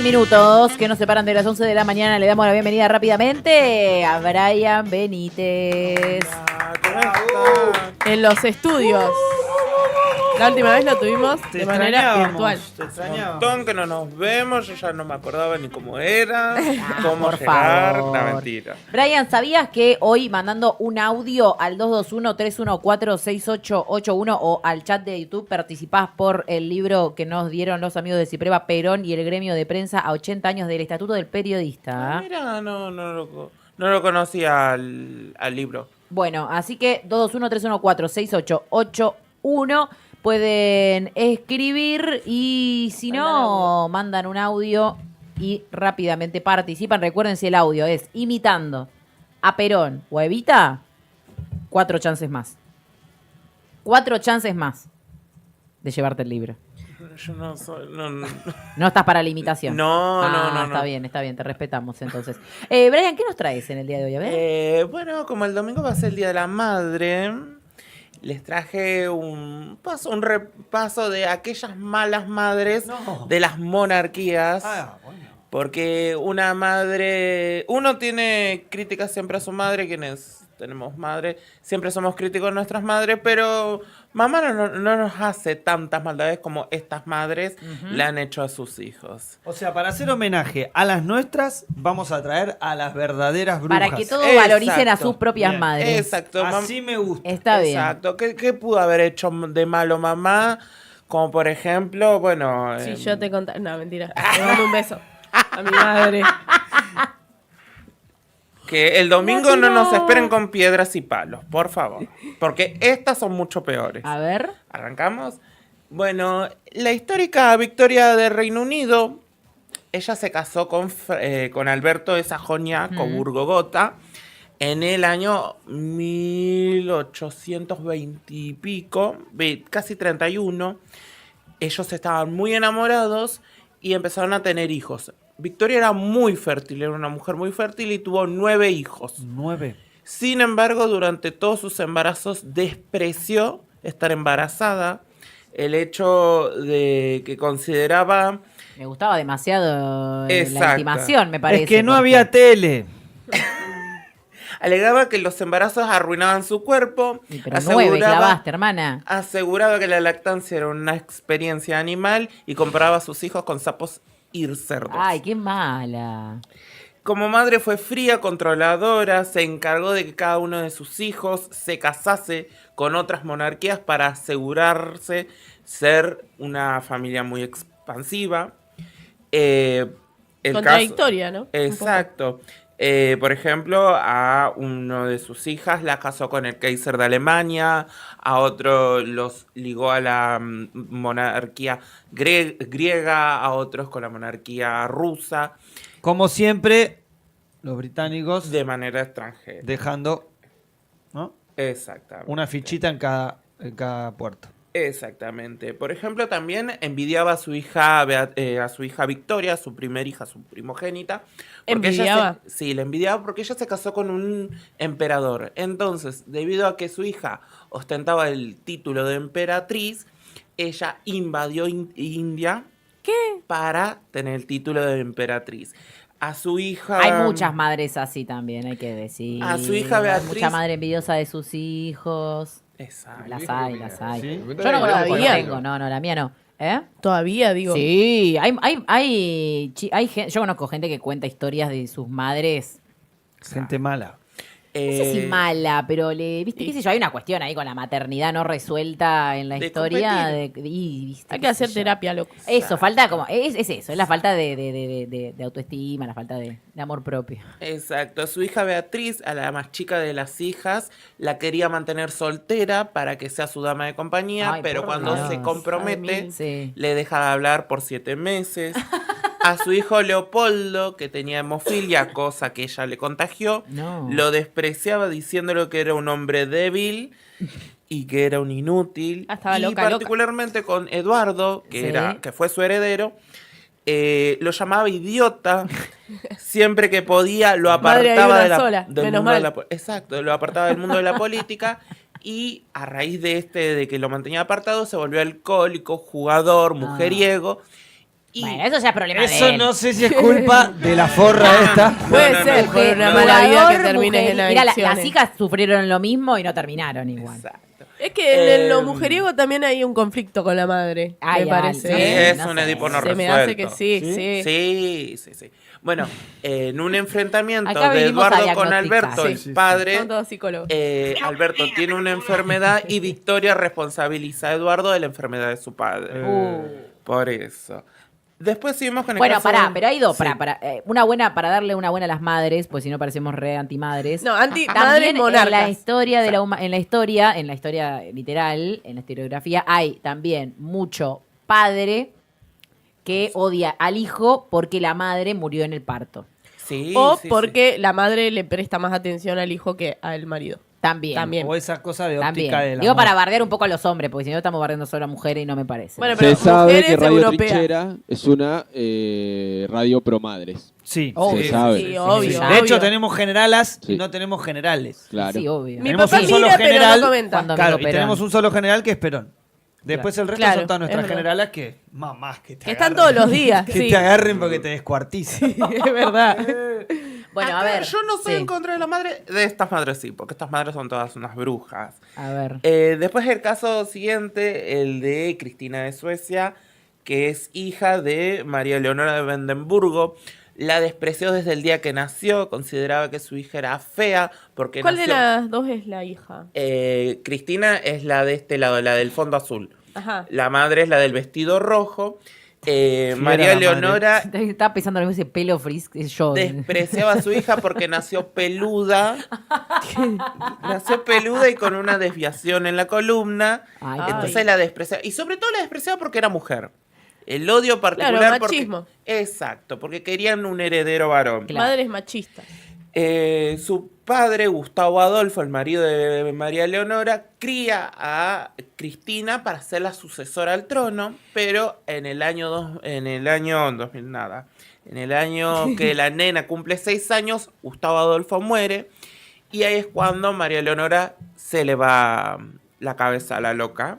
9 minutos que nos separan de las 11 de la mañana. Le damos la bienvenida rápidamente a Brian Benítez. En los estudios. La última vez lo tuvimos de manera virtual. Un montón que no nos vemos, yo ya no me acordaba ni cómo era, cómo por llegar, favor. una mentira. Brian, ¿sabías que hoy mandando un audio al 221-314-6881 o al chat de YouTube participás por el libro que nos dieron los amigos de Cipreva, Perón y el gremio de prensa a 80 años del Estatuto del Periodista? Mira, no lo conocía al libro. Bueno, así que 221-314-6881 pueden escribir y si no, mandan un audio y rápidamente participan. Recuerden, si el audio es imitando a Perón o a Evita, 4 chances más. 4 chances más de llevarte el libro. Yo no soy... No estás para la imitación. No. Está bien, te respetamos entonces. Brian, ¿qué nos traes en el día de hoy? A ver. Bueno, como el domingo va a ser el Día de la Madre, les traje un repaso de aquellas malas madres de las monarquías. Porque una madre... Uno tiene críticas siempre a su madre, quienes tenemos madre, siempre somos críticos de nuestras madres, pero mamá no nos hace tantas maldades como estas madres le han hecho a sus hijos. O sea, para hacer homenaje a las nuestras, vamos a traer a las verdaderas brujas. Para que todos valoricen a sus propias madres. Exacto. Así me gusta. Está bien. Exacto. ¿Qué pudo haber hecho de malo mamá? Como por ejemplo, bueno... Sí, yo te conté. No, mentira. Te mando un beso a mi madre. Que el domingo no nos esperen con piedras y palos, por favor. Porque estas son mucho peores. A ver. ¿Arrancamos? Bueno, la histórica Victoria de Reino Unido, ella se casó con Alberto de Sajonia-Coburgo-Gotha en el año 1820 y pico, casi 31. Ellos estaban muy enamorados y empezaron a tener hijos. Victoria era muy fértil, era una mujer muy fértil y tuvo 9 hijos. 9. Sin embargo, durante todos sus embarazos despreció estar embarazada. El hecho de que consideraba... Me gustaba demasiado la Exacto. intimación, me parece. Es que no había tele. Alegaba que los embarazos arruinaban su cuerpo. Pero 9 clavaste, hermana. Aseguraba que la lactancia era una experiencia animal y comparaba a sus hijos con sapos y cerdos. Ay, qué mala. Como madre fue fría, controladora, se encargó de que cada uno de sus hijos se casase con otras monarquías para asegurarse ser una familia muy expansiva. Contradictoria, ¿no? Exacto. Por ejemplo, a uno de sus hijas la casó con el Kaiser de Alemania, a otro los ligó a la monarquía griega, a otros con la monarquía rusa. Como siempre, los británicos De manera extranjera. dejando, ¿no?, Exactamente. una fichita en cada puerto. Exactamente. Por ejemplo, también envidiaba a su hija Victoria, su primer hija, su primogénita. ¿Envidiaba? Sí, la envidiaba porque ella se casó con un emperador. Entonces, debido a que su hija ostentaba el título de emperatriz, ella invadió India. ¿Qué? Para tener el título de emperatriz. A su hija... Hay muchas madres así también, hay que decir. A su hija Beatriz... Hay mucha madre envidiosa de sus hijos. Exacto. Las hay. ¿Sí? Yo no conozco, Todavía. no tengo. No, la mía no. ¿Eh? Todavía, digo. Sí, hay gente, yo conozco gente que cuenta historias de sus madres. Gente mala. No sé si mala, pero viste, qué sé yo, hay una cuestión ahí con la maternidad no resuelta en la De historia. competir. ¿Viste? Hay qué que hacer sé yo. terapia, loco. Eso, falta como, es eso, es la falta de autoestima, la falta de amor propio. Exacto. Su hija Beatriz, a la más chica de las hijas, la quería mantener soltera para que sea su dama de compañía, Ay, pero por cuando Dios. se compromete, Ay, Sí. le deja de hablar por 7 meses. A su hijo Leopoldo, que tenía hemofilia, cosa que ella le contagió, No. lo despreciaba diciéndole que era un hombre débil y que era un inútil. Estaba y loca. particularmente con Eduardo, Sí. que fue su heredero, lo llamaba idiota. Siempre que podía lo Madre, hay apartaba una de sola, del menos mundo de mal. exacto, lo apartaba del mundo de la política. Y a raíz de que lo mantenía apartado, se volvió alcohólico, jugador, mujeriego. Y Bueno, eso ya es problema de Eso él. no sé si es culpa de la forra esta. Puede ser por Mujer, una mala vida que jugador, termines mujer. en la Mira, adicciones. las hijas sufrieron lo mismo y no terminaron igual. Exacto. Es que en lo Em, mujeriego también hay un conflicto con la madre, Ay, me parece. Sí, Sí, es no un sé. Edipo no Se me resuelto. hace que sí. Sí. Bueno, en un enfrentamiento Acá de vinimos a Eduardo con diagnosticar. Alberto, Sí. el padre, Son todos psicólogos. Alberto tiene una enfermedad y Victoria responsabiliza a Eduardo de la enfermedad de su padre. Por eso. Después seguimos con el Bueno, caso pará, de- pero hay dos, Sí. una buena, para darle una buena a las madres, pues si no parecemos re antimadres. No, madres También monarcas. en la historia de en la historia literal, en la historiografía, hay también mucho padre que odia al hijo porque la madre murió en el parto. Sí, O sí, porque la madre le presta más atención al hijo que al marido. También. O esa cosa de También. óptica de la Digo para bardear un poco a los hombres, porque si no estamos bardeando solo a mujeres y no me parece. Bueno, Se pero sabe mujeres que Radio europeas. Trinchera es una radio pro madres. Sí, Obvio. Se sabe. Sí, obvio. sí. De hecho, obvio. tenemos generalas Sí. y no tenemos generales. Claro. Sí, obvio. Mi Tenemos papá un solo mira, pero general. no comenta. Cuando Claro, amigo y Perón. tenemos un solo general que es Perón. Después el resto Claro, son todas nuestras es verdad. generales que, mamás, que te Que están agarren. todos los días, Que sí. te agarren porque te descuarticen. Es verdad. Bueno, a Acá ver. yo no estoy sí. en contra de la madre, de estas madres sí, porque estas madres son todas unas brujas. A ver. Después el caso siguiente, el de Cristina de Suecia, que es hija de María Leonora de Brandenburgo. La despreció desde el día que nació, consideraba que su hija era fea porque ¿Cuál de nació... las dos es la hija? Cristina es la de este lado, la del fondo azul. Ajá. La madre es la del vestido rojo. María la madre. Leonora Estaba pensando en ese pelo frizz que yo. despreciaba a su hija porque nació peluda. Nació peluda y con una desviación en la columna. Ay, Entonces la despreciaba. Y sobre todo la despreciaba porque era mujer. El odio particular Claro, porque... machismo. Exacto, porque querían un heredero varón. Claro. Madres machistas. Su padre, Gustavo Adolfo, el marido de María Leonora, cría a Cristina para ser la sucesora al trono, pero en el año 2000 nada. En el año que la nena cumple 6 años, Gustavo Adolfo muere y ahí es cuando María Leonora se le va la cabeza a la loca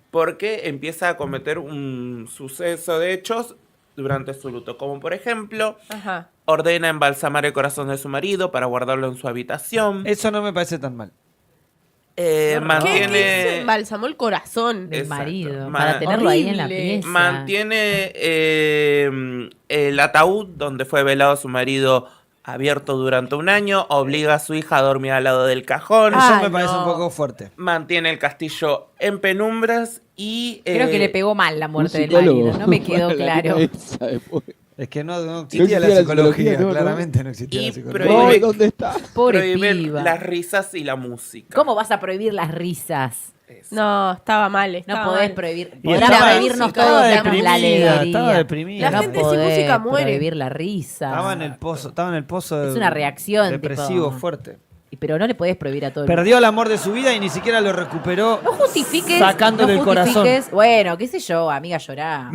porque empieza a cometer un suceso de hechos durante su luto, como por ejemplo Ajá. ordena embalsamar el corazón de su marido para guardarlo en su habitación. Eso no me parece tan mal. ¿Qué hizo? Mantiene Embalsamó el corazón. Del Exacto. marido. Ma- Para tenerlo ahí en la Horrible. pieza. mantiene el ataúd donde fue velado su marido abierto durante un año, obliga a su hija a dormir al lado del cajón, Ah, Eso me parece no. un poco fuerte. mantiene el castillo en penumbras y... Creo que le pegó mal la Un muerte del psicólogo marido. No me quedó para la claro. cabeza después. Es que no existía existía la la psicología, psicología, no, claramente no existía Y la psicología. prohíbe- Ay, ¿dónde está? Pobre prohíbe piba. las risas y la música. ¿Cómo vas a prohibir las risas? Eso. No, estaba mal. No Estaba podés mal. prohibir. Y Podrás estaba- prohibirnos estaba todos deprimida, damos la alegría. estaba deprimida. La No gente sin podés música muere. prohibir la risa. Estaba en el pozo Es una reacción, depresivo tipo. fuerte. Pero no le podés prohibir a todo el mundo. Perdió el amor de su vida y ni siquiera lo recuperó. No justifiques. Sacándole no el corazón. justifiques. Bueno, qué sé yo, amiga, llorá.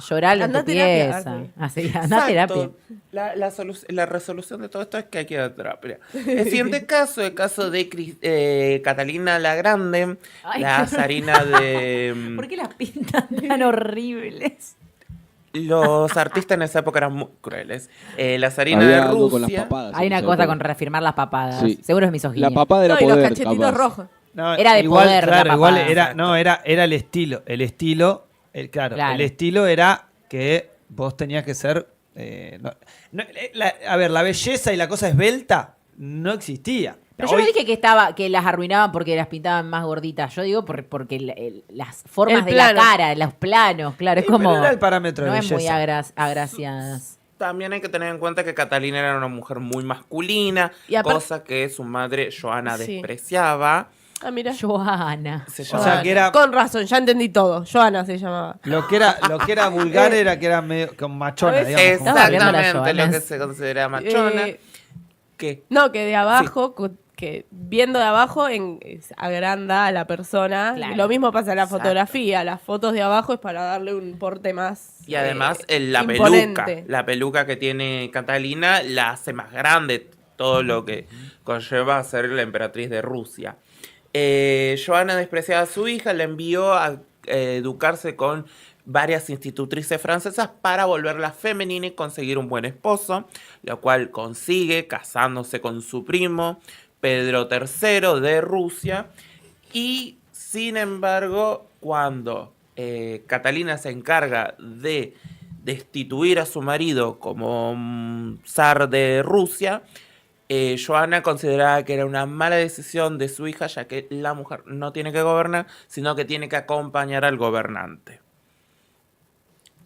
Lloralo en Andá tu a terapia, pieza. sí. Así, andá a terapia. Exacto. La resolución de todo esto es que hay que ir a terapia. El siguiente caso, el caso de Catalina la Grande, Ay, la qué zarina de... ¿Por qué las pintan tan horribles? Los artistas en esa época eran muy crueles. La zarina Había de algo con las Rusia. papadas. Hay en una esa cosa época. con reafirmar las papadas. Sí. Seguro es misoginia. La papada era No, y los poder, cachetitos capaz. rojos. No, Era de igual, poder la claro, igual papada. era, no, era el estilo. El estilo, Claro. el estilo era que vos tenías que ser. A ver, la belleza y la cosa esbelta no existía. Pero yo Hoy- no dije que las arruinaban porque las pintaban más gorditas. Yo digo porque las formas El de la plano. cara, los planos, claro, es Sí, como. pero era el parámetro de no es muy belleza. agraciadas. También hay que tener en cuenta que Catalina era una mujer muy masculina, Y aparte- cosa que su madre Joana Sí. despreciaba. Ah, mira. Joana. Se O llama- sea, que era- Con razón, ya entendí todo. Joana se llamaba. Lo que era vulgar era que era medio con machona, A veces- digamos. como- Estaba hablando de las exactamente lo Joanas. que se considera machona. Eh, que No, que de abajo, que viendo de abajo agranda a la persona. Claro. Y lo mismo pasa en la Exacto. fotografía. Las fotos de abajo es para darle un porte más. Y además la imponente. peluca. La peluca que tiene Catalina la hace más grande. Todo lo que conlleva a ser la emperatriz de Rusia. Joana despreciaba a su hija, la envió a educarse con varias institutrices francesas para volverla femenina y conseguir un buen esposo, lo cual consigue casándose con su primo, Pedro III de Rusia, y sin embargo, cuando Catalina se encarga de destituir a su marido como zar de Rusia, Joana consideraba que era una mala decisión de su hija, ya que la mujer no tiene que gobernar, sino que tiene que acompañar al gobernante.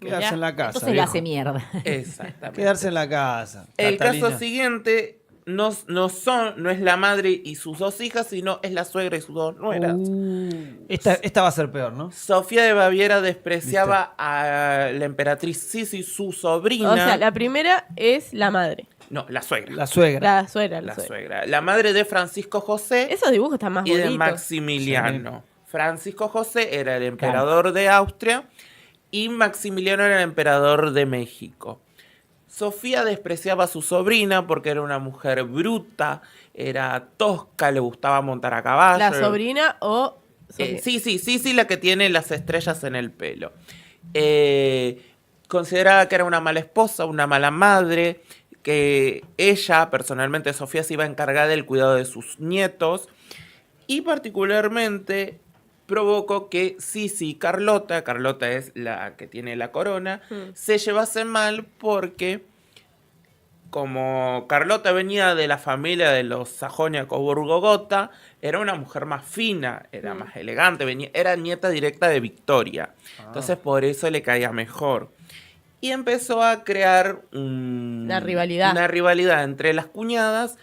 Quedarse en la casa. Entonces la viejo. hace mierda. Exactamente. Quedarse en la casa. El Catalina. caso siguiente no es la madre y sus dos hijas, sino es la suegra y sus dos nueras. Esta va a ser peor, ¿no? Sofía de Baviera despreciaba a la emperatriz Sisi, su sobrina. O sea, la primera es la madre. No, la suegra. La suegra. La suegra, La suegra. La madre de Francisco José Esos dibujos están más y de bonitos. Maximiliano. Francisco José era el emperador de Austria y Maximiliano era el emperador de México. Sofía despreciaba a su sobrina porque era una mujer bruta, era tosca, le gustaba montar a caballo. ¿La sobrina o...? Sí, la que tiene las estrellas en el pelo. Consideraba que era una mala esposa, una mala madre, que ella, personalmente Sofía, se iba a encargar del cuidado de sus nietos y particularmente provocó que Sisi y Carlota es la que tiene la corona, se llevasen mal porque como Carlota venía de la familia de los Sajonia-Coburgo-Gotha, era una mujer más fina, era más elegante, era nieta directa de Victoria. Entonces por eso le caía mejor. Y empezó a crear una rivalidad entre las cuñadas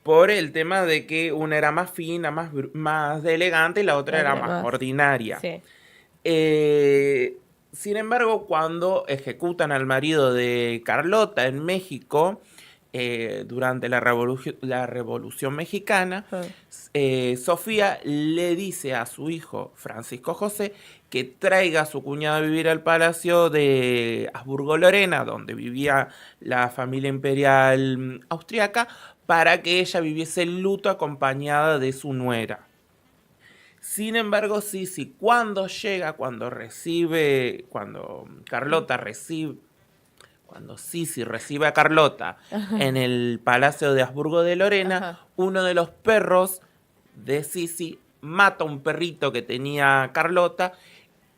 por el tema de que una era más fina, más elegante y la otra era más ordinaria. Sí. Sin embargo, cuando ejecutan al marido de Carlota en México, durante la Revolución Mexicana, Sofía le dice a su hijo Francisco José que traiga a su cuñada a vivir al palacio de Habsburgo-Lorena, donde vivía la familia imperial austriaca, para que ella viviese el luto acompañada de su nuera. Sin embargo, Sisi, cuando Sisi recibe a Carlota en el palacio de Habsburgo de Lorena, uno de los perros de Sisi mata a un perrito que tenía Carlota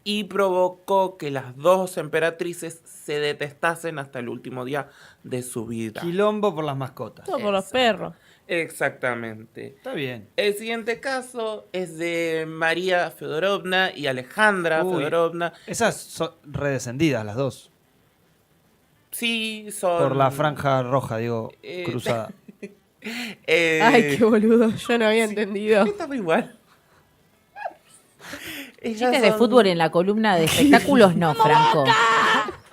y provocó que las dos emperatrices se detestasen hasta el último día de su vida. Quilombo por las mascotas. Todo por los perros. Exactamente. Está bien. El siguiente caso es de María Feodorovna y Alejandra Feodorovna. Esas son redescendidas las dos. Sí, son... Por la franja roja, digo, cruzada. Ay, qué boludo. Yo no había entendido. Estaba igual. Chistes de fútbol en la columna de espectáculos no, Franco.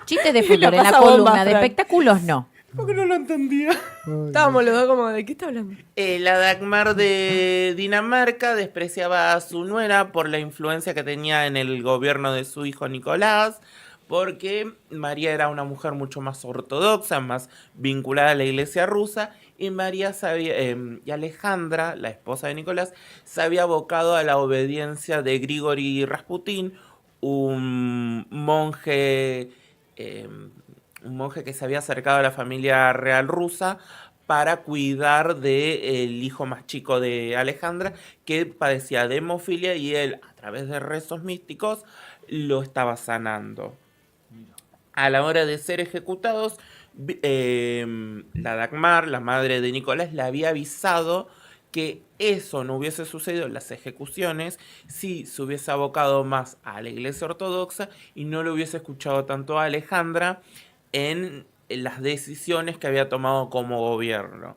Chistes de La fútbol en la pasa bomba, columna de Fran. espectáculos no. Porque no lo entendía. Estábamos los dos como, ¿de qué está hablando? La Dagmar de Dinamarca despreciaba a su nuera por la influencia que tenía en el gobierno de su hijo Nicolás, porque María era una mujer mucho más ortodoxa, más vinculada a la iglesia rusa, y y Alejandra, la esposa de Nicolás, se había abocado a la obediencia de Grigori Rasputín, un monje que se había acercado a la familia real rusa para cuidar del hijo más chico de Alejandra, que padecía de hemofilia, y él, a través de rezos místicos, lo estaba sanando. A la hora de ser ejecutados, la Dagmar, la madre de Nicolás, le había avisado que eso no hubiese sucedido en las ejecuciones si se hubiese abocado más a la iglesia ortodoxa y no le hubiese escuchado tanto a Alejandra en las decisiones que había tomado como gobierno.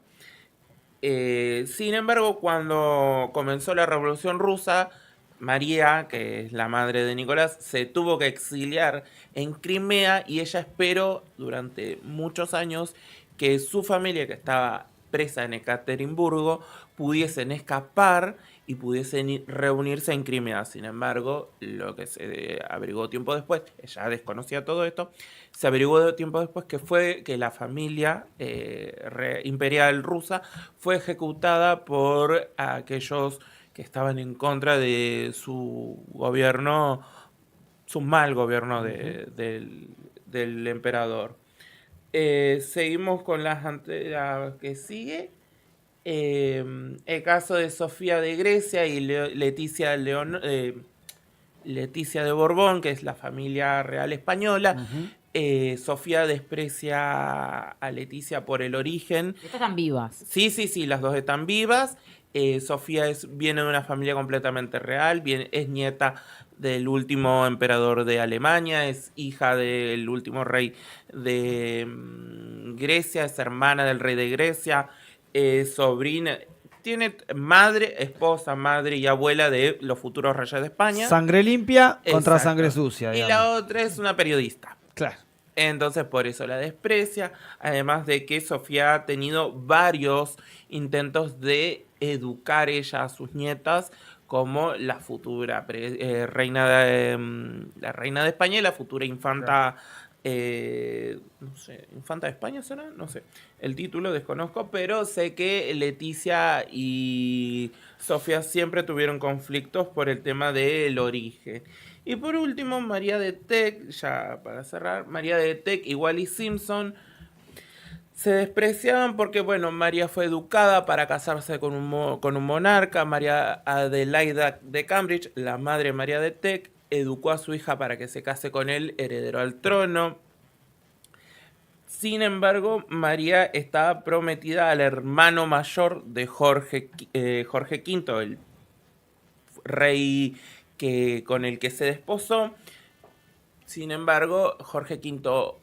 Sin embargo, cuando comenzó la Revolución Rusa, María, que es la madre de Nicolás, se tuvo que exiliar en Crimea y ella esperó durante muchos años que su familia, que estaba presa en Ekaterimburgo, pudiesen escapar y pudiesen reunirse en Crimea. Sin embargo, lo que se averiguó tiempo después, ella desconocía todo esto, se averiguó tiempo después que fue que la familia imperial rusa fue ejecutada por aquellos que estaban en contra de su gobierno su mal gobierno del emperador. Seguimos con la que sigue. El caso de Sofía de Grecia y Leticia de Borbón, que es la familia real española. Sofía desprecia a Leticia por el origen. Estas están vivas. Sí, las dos están vivas. Sofía viene de una familia completamente real, es nieta del último emperador de Alemania, es hija del último rey de Grecia, es hermana del rey de Grecia, sobrina, tiene esposa, madre y abuela de los futuros reyes de España. Sangre limpia contra Exacto. sangre sucia. Y la otra es una periodista. Claro. Entonces por eso la desprecia, además de que Sofía ha tenido varios intentos de educar ella a sus nietas como la futura reina de España y la futura infanta, no sé, infanta de España será, no sé, el título desconozco, pero sé que Leticia y Sofía siempre tuvieron conflictos por el tema del origen. Y por último, María de Teck, ya para cerrar, María de Teck y Wallis Simpson se despreciaban porque, bueno, María fue educada para casarse con un monarca. María Adelaida de Cambridge, la madre de María de Teck, educó a su hija para que se case con el heredero al trono. Sin embargo, María estaba prometida al hermano mayor de Jorge V, el rey con el que se desposó. Sin embargo, Jorge V,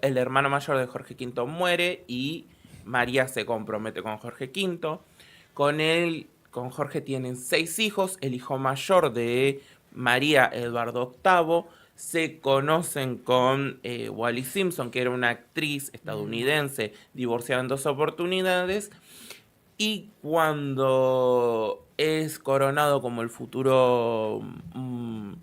el hermano mayor de Jorge V muere y María se compromete con Jorge V. Con Jorge tienen 6 hijos. El hijo mayor de María, Eduardo VIII, se conocen con Wallis Simpson, que era una actriz estadounidense divorciada en 2 oportunidades. Y cuando es coronado como el futuro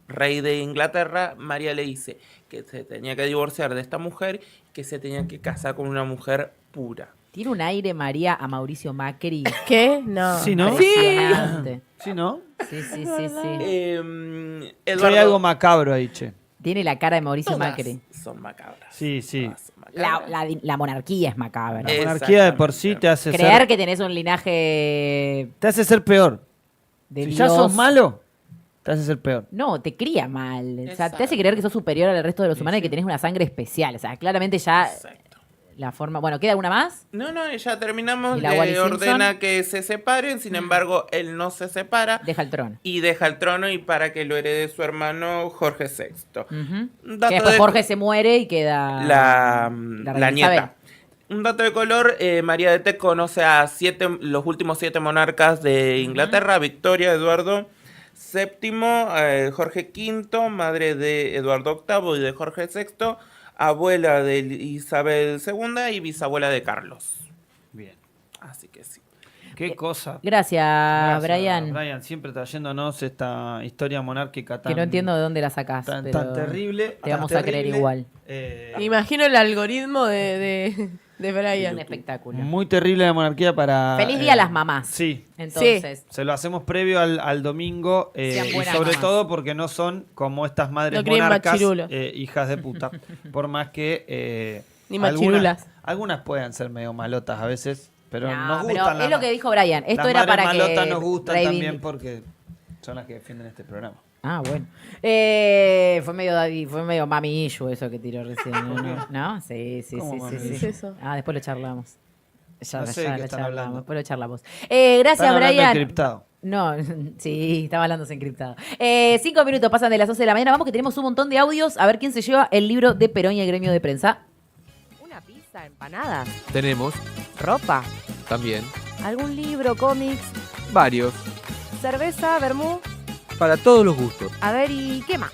rey de Inglaterra, María le dice que se tenía que divorciar de esta mujer, que se tenía que casar con una mujer pura. Tiene un aire María a Mauricio Macri. ¿Qué? No. Sí, ¿no? Impresionante. Sí, ¿no? Sí. Hay algo macabro ahí, che. Tiene la cara de Mauricio Todas Macri. son macabras. Sí. Todas son macabras. La monarquía es macabra. La monarquía de por sí te hace Creer ser... que tenés un linaje Te hace ser peor. de Si Dios. ya sos malo, te hace ser peor. No, te cría mal. O sea, Exacto. te hace creer que sos superior al resto de los humanos y que tenés una sangre especial. O sea, claramente ya Exacto. la forma... Bueno, ¿queda alguna más? No, ya terminamos. ¿Y la Wallis Le ordena Simpson? que se separen, sin embargo, él no se separa Deja el trono. y deja el trono y para que lo herede su hermano Jorge VI. Ujú. Un dato Que después de- Jorge se muere y queda... la reina nieta. Isabel. Un dato de color, María de Teck conoce a los últimos 7 monarcas de Inglaterra, Victoria, Eduardo VII, Jorge V, madre de Eduardo VIII y de Jorge VI, abuela de Isabel II y bisabuela de Carlos. Bien. Así que sí. Qué cosa. Gracias, Gracias, Brian. Brian, siempre trayéndonos esta historia monárquica tan... Que no entiendo de dónde la sacás. tan pero terrible. Te tan vamos a creer terrible, igual. Me imagino el algoritmo de Brian. Un espectáculo. Muy terrible la monarquía para... Feliz día a las mamás. Sí. Entonces, Se lo hacemos previo al domingo Sean y buenas sobre mamás. todo porque no son como estas madres No críen monarcas, machirulos. hijas de puta. Por más que Ni machirulas. algunas puedan ser medio malotas a veces, pero no, nos pero gustan. es lo que dijo Brian. Esto las era madres para que malotas nos gustan reivindi- también porque son las que defienden este programa. Ah, bueno. Fue medio mamillo eso que tiró recién, ¿no? Sí. ¿Cómo mamillo? ¿Qué es eso? Ah, después lo charlamos. No sé de qué lo están charlamos, hablando. después lo charlamos. Están Gracias, hablando Brian. encriptado. No, sí, estaba hablando encriptado. 5 minutos pasan de las 11 de la mañana. Vamos que tenemos un montón de audios. A ver quién se lleva el libro de Perón y el gremio de prensa. Una pizza, empanadas, Tenemos ropa, también algún libro, cómics, varios cerveza, vermú. para todos los gustos. A ver, ¿y qué más?